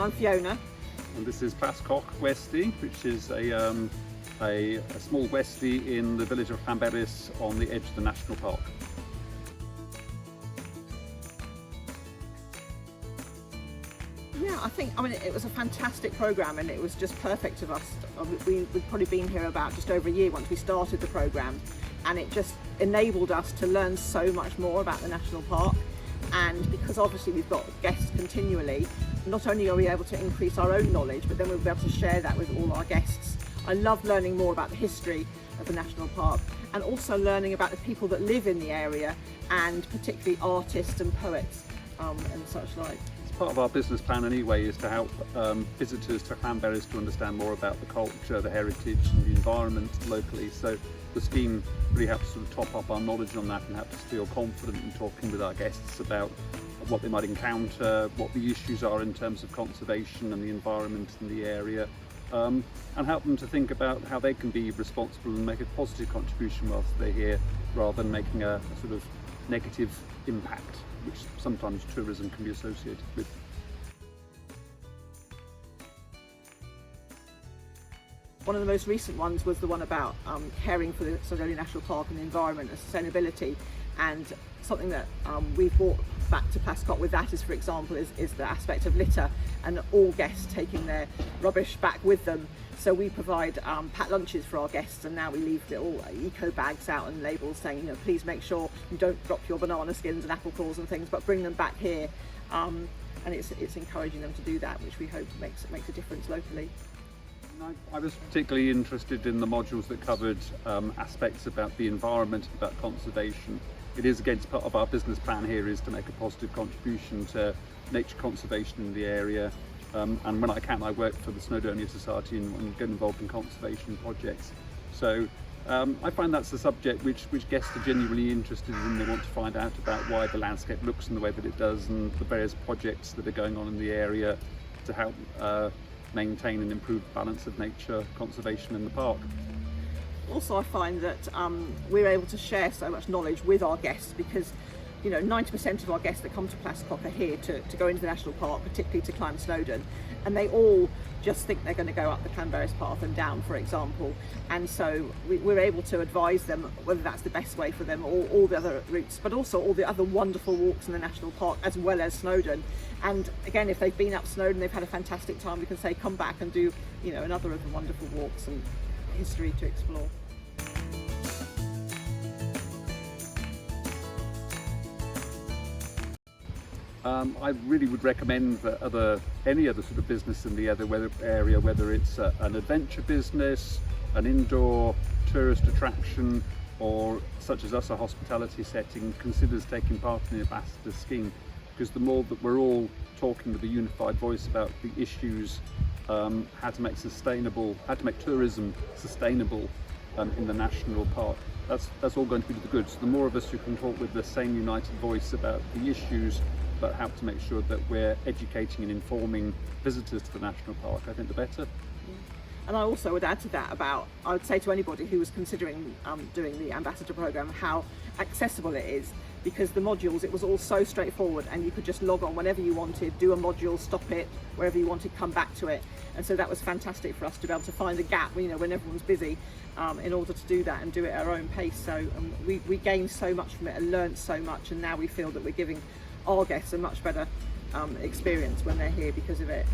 I'm Fiona. And this is Plascoch Wedi, which is a small Wedi in the village of Llanberis on the edge of the national park. Yeah, I mean, it was a fantastic programme and it was just perfect of us. We'd probably been here about just over a year once we started the programme, and it just enabled us to learn so much more about the national park. And because obviously we've got guests continually, not only are we able to increase our own knowledge, but then we'll be able to share that with all our guests. I love learning more about the history of the national park and also learning about the people that live in the area, and particularly artists and poets and such like. Part of our business plan anyway is to help visitors to Llanberis to understand more about the culture, the heritage and the environment locally. So the scheme really helps sort of top up our knowledge on that and helps us feel confident in talking with our guests about what they might encounter, what the issues are in terms of conservation and the environment in the area, and help them to think about how they can be responsible and make a positive contribution whilst they're here, rather than making a sort of negative impact, which sometimes tourism can be associated with. One of the most recent ones was the one about caring for the Snowdonia National Park and the environment and sustainability, and something that we've brought back to Plascoch with that is, for example, is the aspect of litter and all guests taking their rubbish back with them. So we provide packed lunches for our guests, and now we leave little eco bags out and labels saying, you know, please make sure you don't drop your banana skins and apple cores and things, but bring them back here. And it's encouraging them to do that, which we hope makes a difference locally. I was particularly interested in the modules that covered aspects about the environment, about conservation. It is, again, part of our business plan here is to make a positive contribution to nature conservation in the area. And when I can, I work for the Snowdonia Society and get involved in conservation projects. So I find that's a subject which guests are genuinely interested in. They want to find out about why the landscape looks in the way that it does and the various projects that are going on in the area to help maintain and improve the balance of nature conservation in the park. Also, I find that we're able to share so much knowledge with our guests because, you know, 90% of our guests that come to Plascoch are here to go into the national park, particularly to climb Snowdon, and they all just think they're going to go up the Llanberis path and down, for example, and so we're able to advise them whether that's the best way for them, or all the other routes, but also all the other wonderful walks in the national park as well as Snowdon. And again, if they've been up Snowdon, they've had a fantastic time, we can say come back and do, you know, another of the wonderful walks and history to explore. I really would recommend that any other sort of business in the area, whether it's an adventure business, an indoor tourist attraction, or such as us, a hospitality setting, considers taking part in the ambassador scheme, because the more that we're all talking with a unified voice about the issues, how to make tourism sustainable in the national park, that's all going to be to the good. So the more of us who can talk with the same united voice about the issues, but help to make sure that we're educating and informing visitors to the national park, I think the better. And I also would add to that I would say to anybody who was considering doing the ambassador programme how accessible it is, because the modules, it was all so straightforward and you could just log on whenever you wanted, do a module, stop it, wherever you wanted, come back to it. And so that was fantastic for us to be able to find a gap, you know, when everyone's busy, in order to do that and do it at our own pace. So we gained so much from it and learned so much, and now we feel that we're giving our guests a much better experience when they're here because of it.